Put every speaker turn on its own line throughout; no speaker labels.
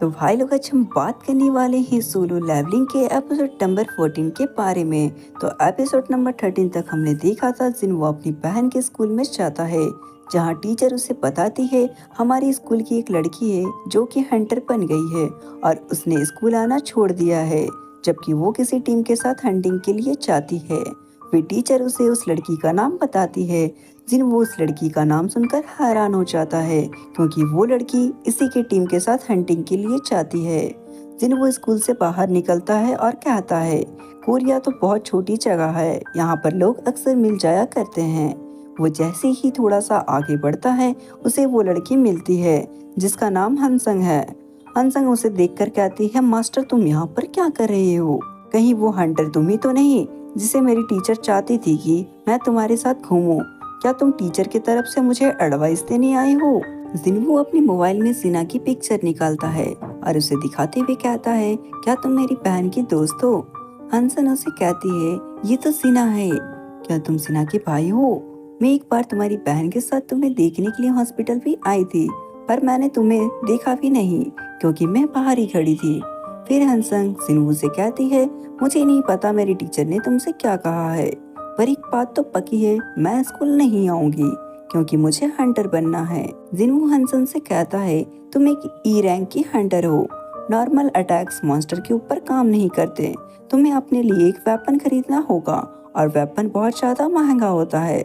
तो भाई लोग आज हम बात करने वाले हैं सोलो लेवलिंग के एपिसोड नंबर 14 के बारे में। तो एपिसोड नंबर 13 तक हमने देखा था जिन वो अपनी बहन के स्कूल में जाता है, जहां टीचर उसे बताती है हमारी स्कूल की एक लड़की है जो कि हंटर बन गई है और उसने स्कूल आना छोड़ दिया है, जबकि वो किसी टीम के साथ हंटिंग के लिए जाती है। फिर टीचर उसे उस लड़की का नाम बताती है। जिन वो उस लड़की का नाम सुनकर हैरान हो जाता है क्योंकि वो लड़की इसी के टीम के साथ हंटिंग के लिए जाती है। जिन वो स्कूल से बाहर निकलता है और कहता है कोरिया तो बहुत छोटी जगह है, यहाँ पर लोग अक्सर मिल जाया करते हैं। वो जैसे ही थोड़ा सा आगे बढ़ता है उसे वो लड़की मिलती है जिसका नाम हनसंग है। हनसंग उसे देखकर कहती है मास्टर तुम यहाँ पर क्या कर रहे हो, कहीं वो हंटर तुम ही तो नहीं जिसे मेरी टीचर चाहती थी कि मैं तुम्हारे साथ घूमूं? क्या तुम टीचर की तरफ से मुझे एडवाइस देने आए हो? जिनवू अपने मोबाइल में सिना की पिक्चर निकालता है और उसे दिखाते हुए कहता है क्या तुम मेरी बहन की दोस्त हो? हंसन उसे कहती है ये तो सिना है, क्या तुम सिना के भाई हो? मैं एक बार तुम्हारी बहन के साथ तुम्हें देखने के लिए हॉस्पिटल भी आई थी, पर मैंने तुम्हें देखा भी नहीं क्योंकि मैं बाहर ही खड़ी थी। फिर हंसंग जिनवू से कहती है मुझे नहीं पता मेरी टीचर ने तुमसे क्या कहा है, पर एक बात तो पक्की है मैं स्कूल नहीं आऊंगी क्योंकि मुझे हंटर बनना है। जिनवू हंसन से कहता है तुम एक ई रैंक की हंटर हो, नॉर्मल अटैक्स मॉन्स्टर के ऊपर काम नहीं करते, तुम्हें अपने लिए एक वेपन खरीदना होगा और वेपन बहुत ज्यादा महंगा होता है।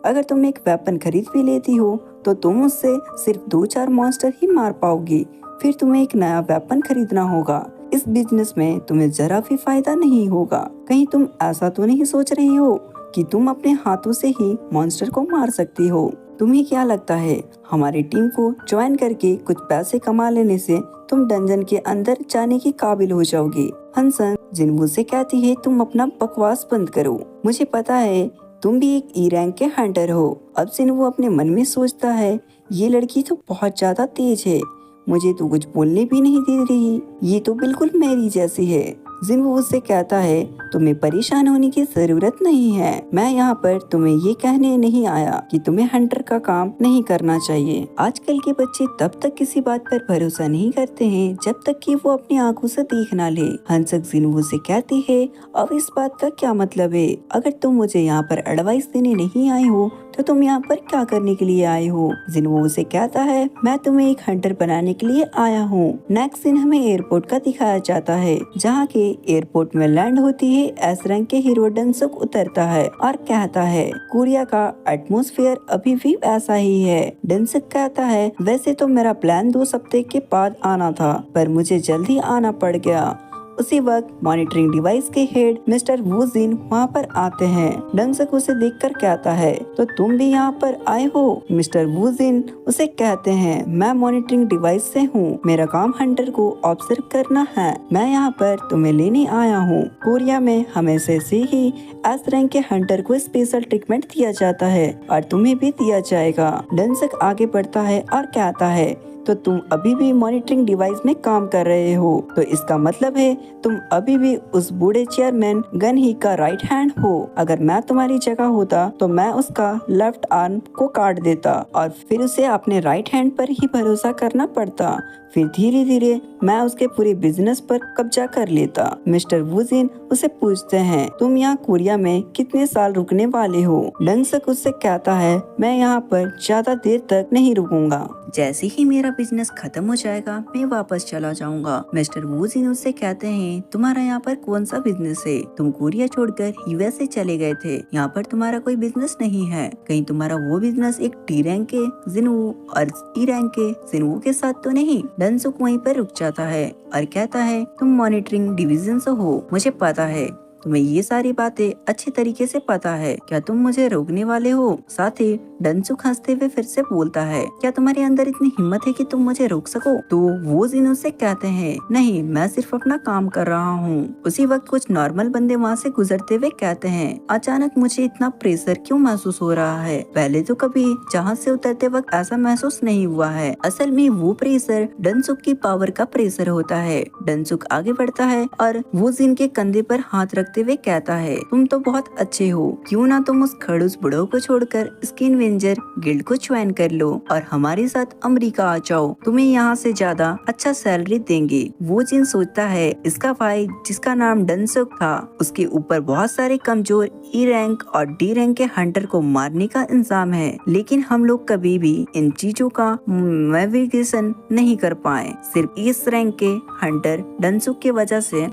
अगर तुम एक वेपन खरीद भी लेती हो तो तुम उससे सिर्फ 2-4 मॉन्स्टर ही मार पाओगी, फिर तुम्हें एक नया वेपन खरीदना होगा। इस बिजनेस में तुम्हें जरा भी फायदा नहीं होगा। कहीं तुम ऐसा तो नहीं सोच रही हो कि तुम अपने हाथों से ही मॉन्स्टर को मार सकती हो? तुम्हें क्या लगता है हमारी टीम को ज्वाइन करके कुछ पैसे कमा लेने से तुम डंजन के अंदर जाने की काबिल हो जाओगी? हंसन जिनवू से कहती है तुम अपना बकवास बंद करो, मुझे पता है तुम भी एक ई रैंक के हंटर हो। अब जिनवू अपने मन में सोचता है ये लड़की तो बहुत ज्यादा तेज है, मुझे तो कुछ बोलने भी नहीं दे रही, ये तो बिल्कुल मेरी जैसी है। जिनवू उससे कहता है तुम्हें परेशान होने की जरूरत नहीं है, मैं यहाँ पर तुम्हें ये कहने नहीं आया कि तुम्हें हंटर का काम नहीं करना चाहिए। आजकल के बच्चे तब तक किसी बात पर भरोसा नहीं करते हैं जब तक कि वो अपनी आंखों से देख ना ले। हंसक जिनवू से कहती है अब इस बात का क्या मतलब है? अगर तुम मुझे यहाँ पर एडवाइस देने नहीं आए हो तो तुम यहाँ पर क्या करने के लिए आए हो? जिनवू उसे कहता है मैं तुम्हें एक हंटर बनाने के लिए आया हूँ। नेक्स्ट सीन हमें एयरपोर्ट का दिखाया जाता है, जहाँ के एयरपोर्ट में लैंड होती है एस रैंक के हीरो डंसुक उतरता है और कहता है कोरिया का एटमॉस्फेयर अभी भी ऐसा ही है। डंसुक कहता है वैसे तो मेरा प्लान 2 हफ्ते के बाद आना था, पर मुझे जल्दी आना पड़ गया। उसी वक्त मॉनिटरिंग डिवाइस के हेड मिस्टर वू जिन वहाँ पर आते हैं। डंसक उसे देखकर कहता है तो तुम भी यहाँ पर आए हो? मिस्टर वू जिन उसे कहते हैं मैं मॉनिटरिंग डिवाइस से हूँ, मेरा काम हंटर को ऑब्जर्व करना है, मैं यहाँ पर तुम्हें लेने आया हूँ। कोरिया में हमेशा से ही एस रैंक के हंटर को स्पेशल ट्रीटमेंट दिया जाता है और तुम्हें भी दिया जाएगा। डंसक आगे बढ़ता है और कहता है तो तुम अभी भी मॉनिटरिंग डिवाइस में काम कर रहे हो, तो इसका मतलब है तुम अभी भी उस बूढ़े चेयरमैन गन ही का राइट हैंड हो। अगर मैं तुम्हारी जगह होता तो मैं उसका लेफ्ट आर्म को काट देता और फिर उसे अपने राइट हैंड पर ही भरोसा करना पड़ता, फिर धीरे धीरे मैं उसके पूरे बिजनेस पर कब्जा कर लेता। मिस्टर वू जिन उसे पूछते हैं तुम यहाँ कोरिया में कितने साल रुकने वाले हो? डंसक उससे कहता है मैं यहाँ पर ज्यादा देर तक नहीं रुकूंगा, जैसे ही मेरा बिजनेस खत्म हो जाएगा मैं वापस चला जाऊंगा। मिस्टर वू जिन उससे कहते हैं तुम्हारा यहाँ पर कौन सा बिजनेस है? तुम कोरिया छोड़कर यूएसए चले गए थे, यहाँ पर तुम्हारा कोई बिजनेस नहीं है, कहीं तुम्हारा वो बिजनेस एक टी रैंक के जिनवू और ई रैंक के जिनवू के साथ तो नहीं? डंसुक वहीं पर रुक जाता है और कहता है तुम मॉनिटरिंग डिवीजन से हो, मुझे पता है तुम्हें ये सारी बातें अच्छे तरीके से पता है, क्या तुम मुझे रोकने वाले हो? साथ ही डंसुक हंसते हुए फिर से बोलता है क्या तुम्हारे अंदर इतनी हिम्मत है कि तुम मुझे रोक सको? तो वो जिन से कहते हैं नहीं मैं सिर्फ अपना काम कर रहा हूँ। उसी वक्त कुछ नॉर्मल बंदे वहाँ से गुजरते हुए कहते हैं अचानक मुझे इतना प्रेशर क्यों महसूस हो रहा है? पहले तो कभी जहाज से उतरते वक्त ऐसा महसूस नहीं हुआ है। असल में वो प्रेशर डंसुक की पावर का प्रेशर होता है। डंसुक आगे बढ़ता है और वो जिन के कंधे पर हाथ रख करते हुए कहता है, तुम तो बहुत अच्छे हो, क्यों ना तुम उस खड़ूस बुढ़ो को छोड़कर स्किन वेंजर गिल्ड को ज्वाइन कर लो और हमारे साथ अमेरिका आ जाओ, तुम्हें यहाँ से ज्यादा अच्छा सैलरी देंगे। वो जिन सोचता है इसका भाई जिसका नाम डनसुक था, उसके ऊपर बहुत सारे कमजोर ई रैंक और डी रैंक के हंटर को मारने का इंजाम है, लेकिन हम लोग कभी भी इन चीजों का नेविगेशन नहीं कर पाए, सिर्फ इस रैंक के हंटर डनसुक की वजह से।